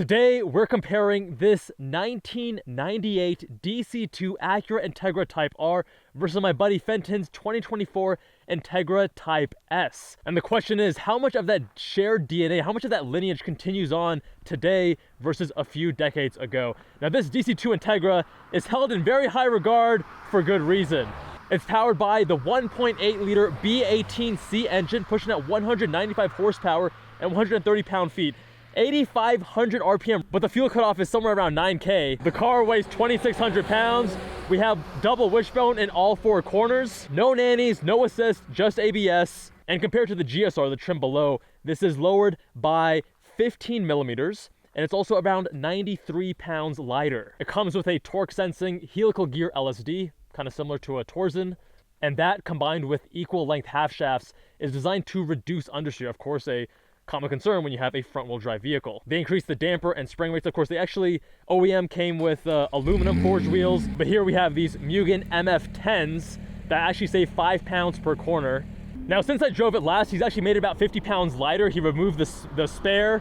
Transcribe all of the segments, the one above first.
Today, we're comparing this 1998 DC2 Acura Integra Type R versus my buddy Fenton's 2024 Integra Type S. And the question is, how much of that shared DNA, how much of that lineage continues on today versus a few decades ago? Now, this DC2 Integra is held in very high regard for good reason. It's powered by the 1.8-liter B18C engine, pushing at 195 horsepower and 130 pound-feet. 8,500 RPM, but the fuel cutoff is somewhere around 9K. The car weighs 2,600 pounds. We have double wishbone in all four corners. No nannies, no assist, just ABS. And compared to the GSR, the trim below, this is lowered by 15 millimeters, and it's also around 93 pounds lighter. It comes with a torque sensing helical gear LSD, kind of similar to a Torsen, and that combined with equal length half shafts is designed to reduce understeer. Of course, a common concern when you have a front-wheel drive vehicle. They increased the damper and spring rates. Of course, they actually, OEM came with aluminum forged wheels, but here we have these Mugen MF10s that actually save 5 pounds per corner. Now, since I drove it last, he's actually made it about 50 pounds lighter. He removed the spare.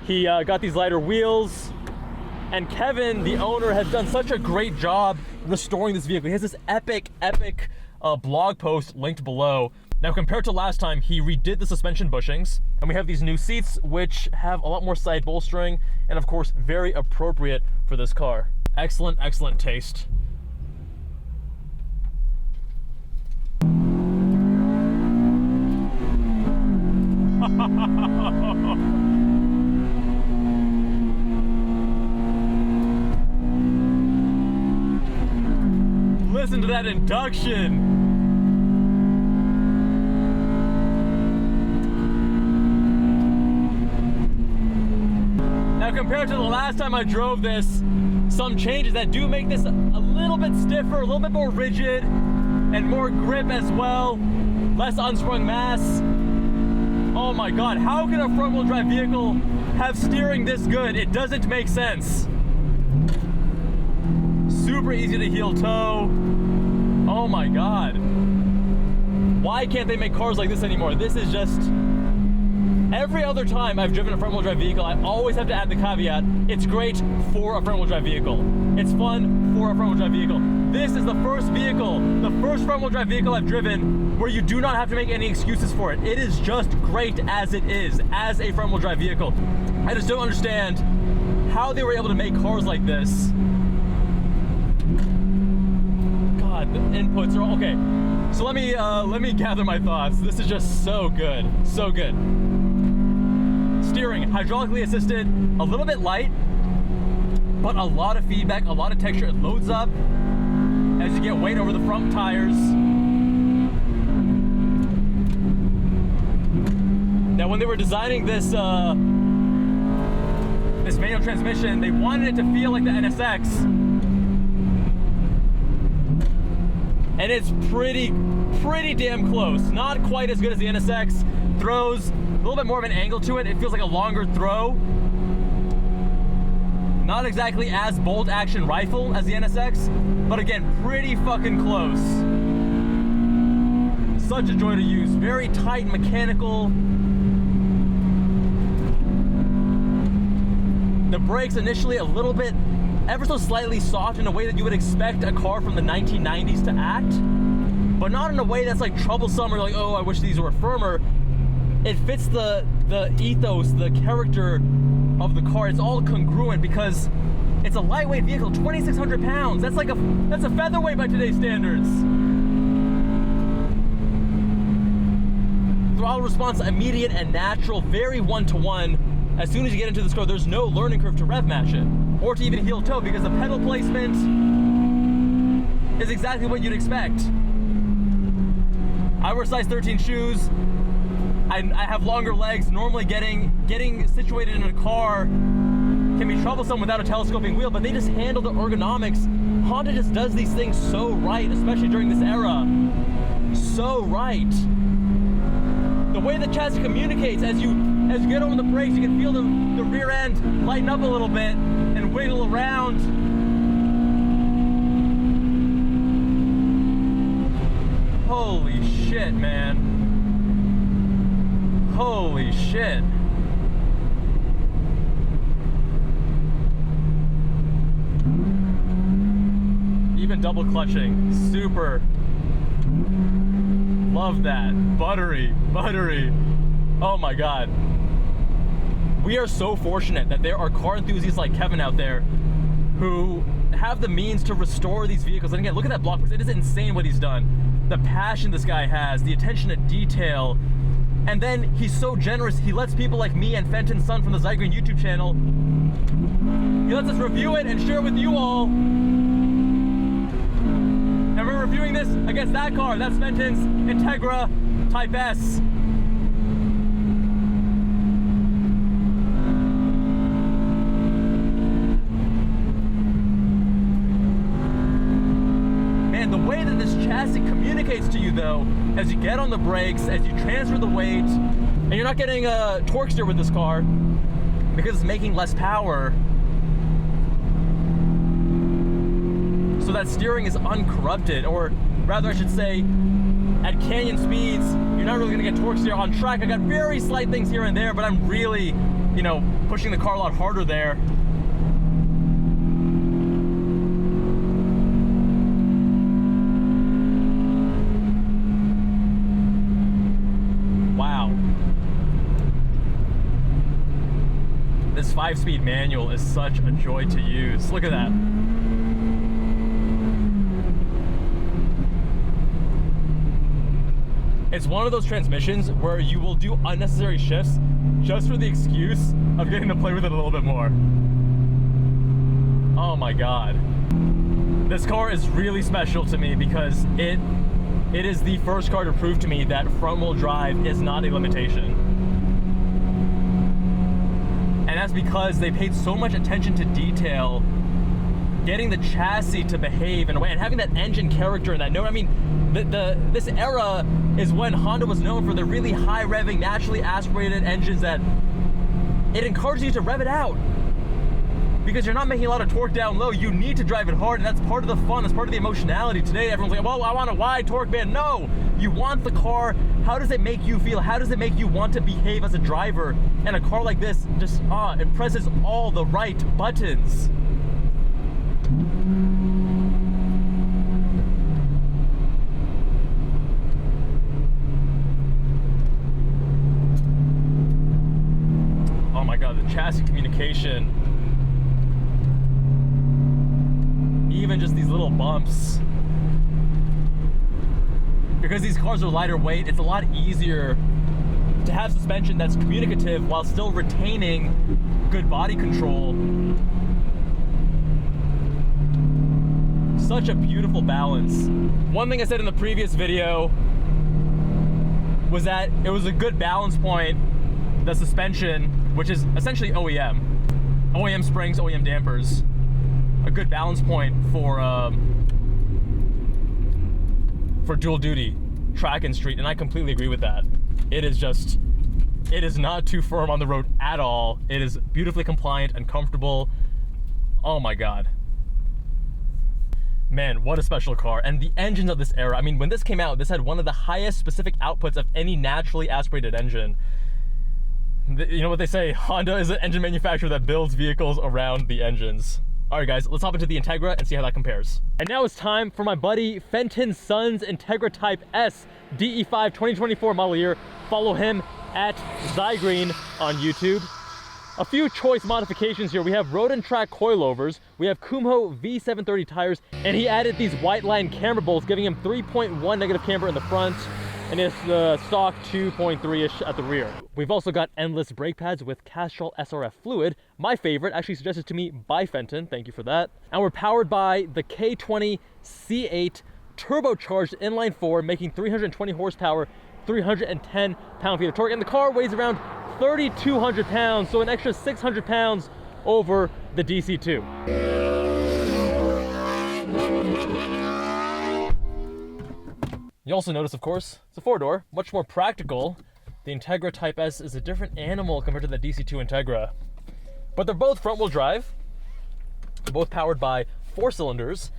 He got these lighter wheels. And Kevin, the owner, has done such a great job restoring this vehicle. He has this epic blog post linked below. Now, compared to last time, he redid the suspension bushings, and we have these new seats, which have a lot more side bolstering, and of course, very appropriate for this car. Excellent, excellent taste. Listen to that induction. Now, compared to the last time I drove this, some changes that do make this a little bit stiffer, a little bit more rigid, and more grip as well, less unsprung mass. Oh my God, how can a front-wheel drive vehicle have steering this good? It doesn't make sense. Super easy to heel toe. Oh my God. Why can't they make cars like this anymore? This is just... Every other time I've driven a front-wheel drive vehicle, I always have to add the caveat, it's great for a front-wheel drive vehicle. It's fun for a front-wheel drive vehicle. This is the first vehicle, the first front-wheel drive vehicle I've driven where you do not have to make any excuses for it. It is just great as it is, as a front-wheel drive vehicle. I just don't understand how they were able to make cars like this. God, the inputs are all, okay. So let me gather my thoughts. This is just so good, so good. Steering, hydraulically assisted, a little bit light, but a lot of feedback, a lot of texture. It loads up as you get weight over the front tires. Now, when they were designing this this manual transmission, they wanted it to feel like the NSX, and it's pretty damn close. Not quite as good as the NSX. Throws a little bit more of an angle to it. It feels like a longer throw. Not exactly as bolt action rifle as the NSX, but again, pretty fucking close. Such a joy to use. Very tight mechanical. The brakes initially a little bit, ever so slightly soft in a way that you would expect a car from the 1990s to act, but not in a way that's like troublesome or like, oh, I wish these were firmer. It fits the ethos, the character of the car. It's all congruent because it's a lightweight vehicle, 2,600 pounds. That's a featherweight by today's standards. Throttle response, immediate and natural, very one-to-one. As soon as you get into this car, there's no learning curve to rev match it or to even heel toe because the pedal placement is exactly what you'd expect. I wear size 13 shoes. I have longer legs. Normally getting situated in a car can be troublesome without a telescoping wheel, but they just handle the ergonomics. Honda just does these things so right, especially during this era. So right. The way the chassis communicates, as you get over the brakes, you can feel the rear end lighten up a little bit and wiggle around. Holy shit, man. Holy shit. even double clutching, super. Love that. Buttery, buttery. Oh my God. We are so fortunate that there are car enthusiasts like Kevin out there who have the means to restore these vehicles. And again, look at that block box. It is insane what he's done. The passion this guy has, the attention to detail. And then he's so generous, he lets people like me and Fenton Sun from the Zygreen YouTube channel, he lets us review it and share it with you all. And we're reviewing this against that car. That's Fenton's Integra Type S. Man, the way that this chassis communicates to you though, as you get on the brakes, as you transfer the weight, and you're not getting a torque steer with this car because it's making less power. So that steering is uncorrupted, or rather I should say, at canyon speeds, you're not really gonna get torque steer. On track, I got very slight things here and there, but I'm really, you know, pushing the car a lot harder there. Wow. This 5-speed manual is such a joy to use. Look at that. It's one of those transmissions where you will do unnecessary shifts just for the excuse of getting to play with it a little bit more. Oh my God. This car is really special to me because it is the first car to prove to me that front-wheel drive is not a limitation. And that's because they paid so much attention to detail, getting the chassis to behave in a way, and having that engine character in that note. I mean, this era is when Honda was known for the really high revving, naturally aspirated engines that it encourages you to rev it out. Because you're not making a lot of torque down low, you need to drive it hard, and that's part of the fun, that's part of the emotionality. Today, everyone's like, well, I want a wide torque band. No, you want the car. How does it make you feel? How does it make you want to behave as a driver? And a car like this just, it presses all the right buttons. Oh my God, the chassis communication. Even just these little bumps. Because these cars are lighter weight, it's a lot easier to have suspension that's communicative while still retaining good body control. Such a beautiful balance. One thing I said in the previous video was that it was a good balance point, the suspension, which is essentially OEM. OEM springs, OEM dampers. A good balance point for dual duty, track and street, and I completely agree with that. It is not too firm on the road at all. It is beautifully compliant and comfortable. Oh my God. Man, what a special car. And the engines of this era, I mean, when this came out, this had one of the highest specific outputs of any naturally aspirated engine. You know what they say, Honda is an engine manufacturer that builds vehicles around the engines. All right, guys, let's hop into the Integra and see how that compares. And now it's time for my buddy Fenton Sun's Integra Type S DE5 2024 model year. Follow him at Zygreen on YouTube. A few choice modifications here. We have Road and Track coilovers, we have Kumho V730 tires, and he added these white line camber bolts, giving him 3.1 negative camber in the front, and it's the stock 2.3-ish at the rear. We've also got endless brake pads with Castrol SRF fluid, my favorite, actually suggested to me by Fenton, thank you for that. And we're powered by the K20 C8 turbocharged inline-4, making 320 horsepower, 310 pound-feet of torque, and the car weighs around 3,200 pounds, so an extra 600 pounds over the DC2. You also notice, of course, it's a 4-door, much more practical. The Integra Type S is a different animal compared to the DC2 Integra. But they're both front-wheel drive, both powered by 4 cylinders.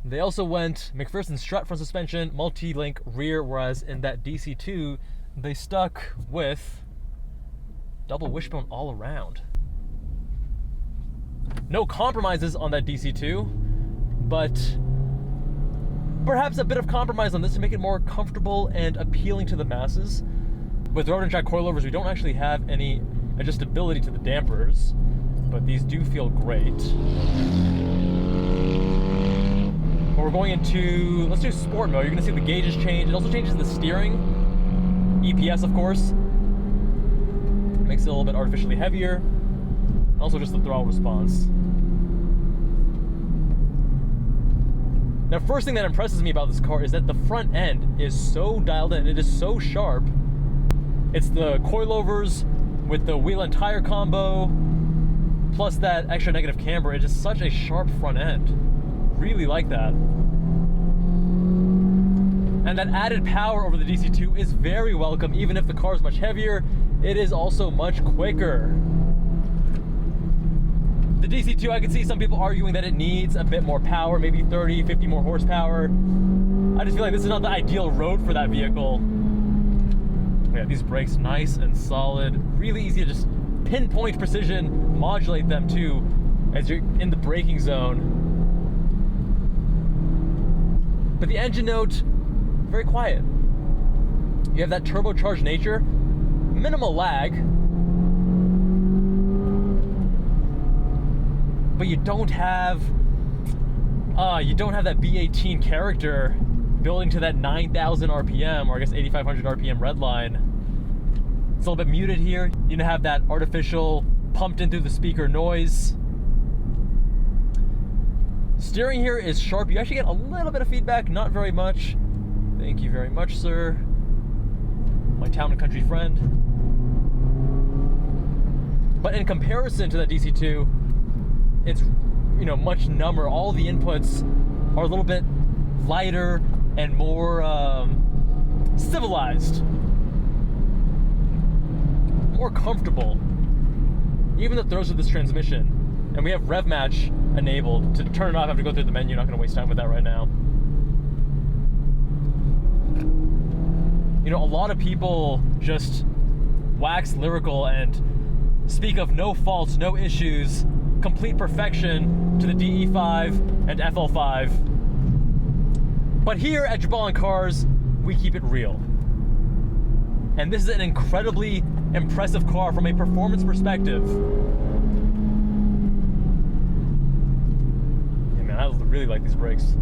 They also went McPherson strut front suspension, multi-link rear, whereas in that DC2, they stuck with double wishbone all around. No compromises on that DC2, but perhaps a bit of compromise on this to make it more comfortable and appealing to the masses. With road and track coilovers, we don't actually have any adjustability to the dampers, but these do feel great. But we're going into, let's do sport mode. You're gonna see the gauges change. It also changes the steering. EPS, of course. Makes it a little bit artificially heavier. Also just the throttle response. Now, first thing that impresses me about this car is that the front end is so dialed in. It is so sharp. It's the coilovers with the wheel and tire combo, plus that extra negative camber. It's just such a sharp front end. Really like that. And that added power over the DC2 is very welcome. Even if the car is much heavier, it is also much quicker. The DC2, I can see some people arguing that it needs a bit more power, maybe 30, 50 more horsepower. I just feel like this is not the ideal road for that vehicle. Yeah, these brakes, nice and solid. Really easy to just pinpoint precision, modulate them too, as you're in the braking zone. But the engine note, very quiet. You have that turbocharged nature, minimal lag, but you don't have that B18 character building to that 9,000 RPM, or I guess 8,500 RPM red line. It's a little bit muted here. You don't have that artificial pumped in through the speaker noise. Steering here is sharp. You actually get a little bit of feedback, not very much. Thank you very much, sir. My town and country friend. But in comparison to that DC2, it's, you know, much number. All the inputs are a little bit lighter and more civilized, more comfortable. Even the throws of this transmission, and we have rev match enabled. To turn it off, I have to go through the menu. Not going to waste time with that right now. You know, a lot of people just wax lyrical and speak of no faults, no issues, complete perfection to the DE5 and FL5. But here at Jubbal Cars, we keep it real. And this is an incredibly impressive car from a performance perspective. Yeah, man, I really like these brakes.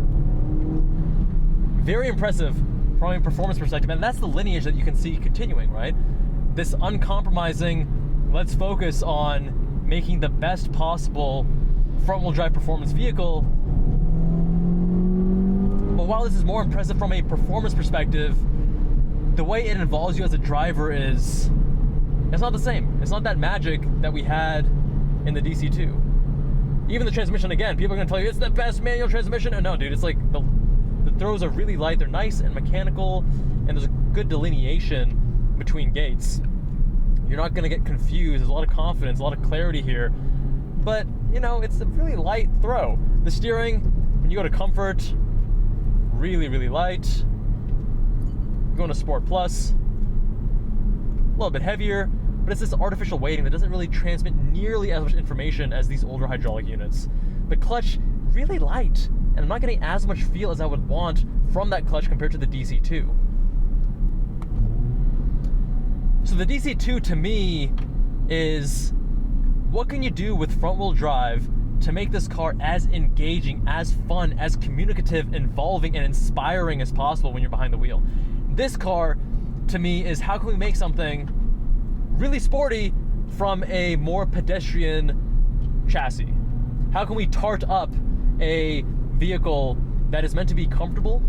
Very impressive from a performance perspective, and that's the lineage that you can see continuing, right? This uncompromising, let's focus on making the best possible front-wheel drive performance vehicle. But while this is more impressive from a performance perspective, the way it involves you as a driver it's not the same. It's not that magic that we had in the DC2. Even the transmission, again, people are gonna tell you it's the best manual transmission. And no, dude, it's like the throws are really light, they're nice and mechanical, and there's a good delineation between gates. You're not gonna get confused. There's a lot of confidence, a lot of clarity here. But, you know, it's a really light throw. The steering, when you go to comfort, really, really light. Going to Sport Plus, a little bit heavier, but it's this artificial weighting that doesn't really transmit nearly as much information as these older hydraulic units. The clutch, really light, and I'm not getting as much feel as I would want from that clutch compared to the DC2. So the DC2 to me is, what can you do with front-wheel drive to make this car as engaging, as fun, as communicative, involving, and inspiring as possible when you're behind the wheel? This car, to me, is how can we make something really sporty from a more pedestrian chassis? How can we tart up a vehicle that is meant to be comfortable,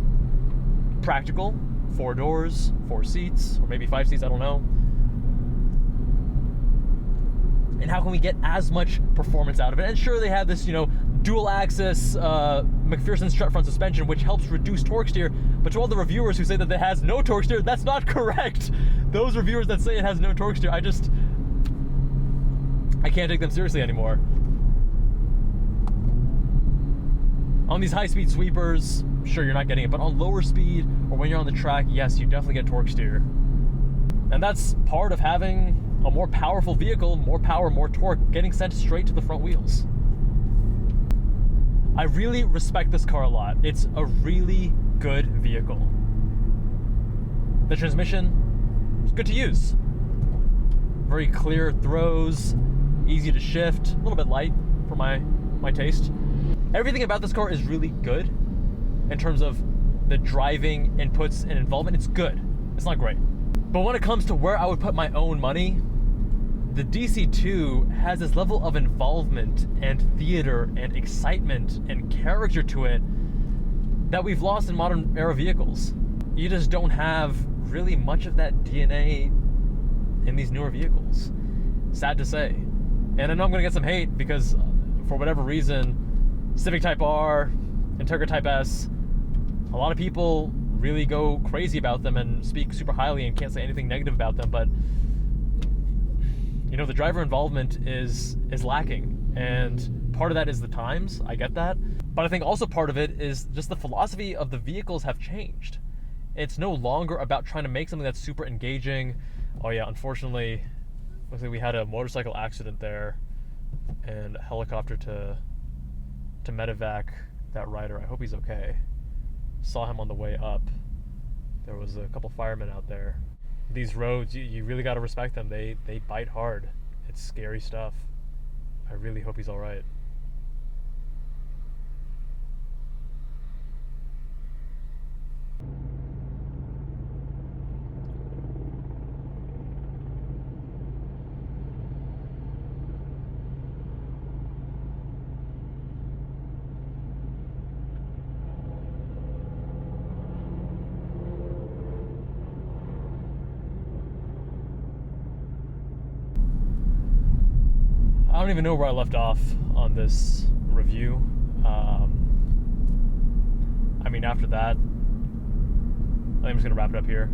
practical, 4 doors, 4 seats, or maybe 5 seats, I don't know. And how can we get as much performance out of it? And sure, they have this, you know, dual axis McPherson strut front suspension, which helps reduce torque steer. But to all the reviewers who say that it has no torque steer, that's not correct. Those reviewers that say it has no torque steer, I can't take them seriously anymore. On these high-speed sweepers, sure, you're not getting it, but on lower speed, or when you're on the track, yes, you definitely get torque steer. And that's part of having a more powerful vehicle, more power, more torque, getting sent straight to the front wheels. I really respect this car a lot. It's a really good vehicle. The transmission is good to use. Very clear throws, easy to shift, a little bit light for my taste. Everything about this car is really good in terms of the driving inputs and involvement. It's good. It's not great. But when it comes to where I would put my own money, the DC2 has this level of involvement and theater and excitement and character to it that we've lost in modern era vehicles. You just don't have really much of that DNA in these newer vehicles. Sad to say. And I know I'm gonna get some hate because for whatever reason, Civic Type R, Integra Type S, a lot of people really go crazy about them and speak super highly and can't say anything negative about them, but you know, the driver involvement is lacking, and part of that is the times. I get that, but I think also part of it is just the philosophy of the vehicles have changed. It's no longer about trying to make something that's super engaging. Oh yeah, unfortunately, looks like we had a motorcycle accident there, and a helicopter to medevac that rider. I hope he's okay. Saw him on the way up. There was a couple firemen out there. These roads, you really got to respect them. They bite hard. It's scary stuff. I really hope he's all right. I don't even know where I left off on this review. I mean, after that, I think I'm just gonna wrap it up here.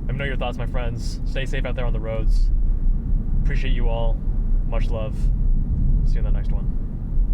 Let me know your thoughts, my friends. Stay safe out there on the roads. Appreciate you all. Much love. See you in the next one.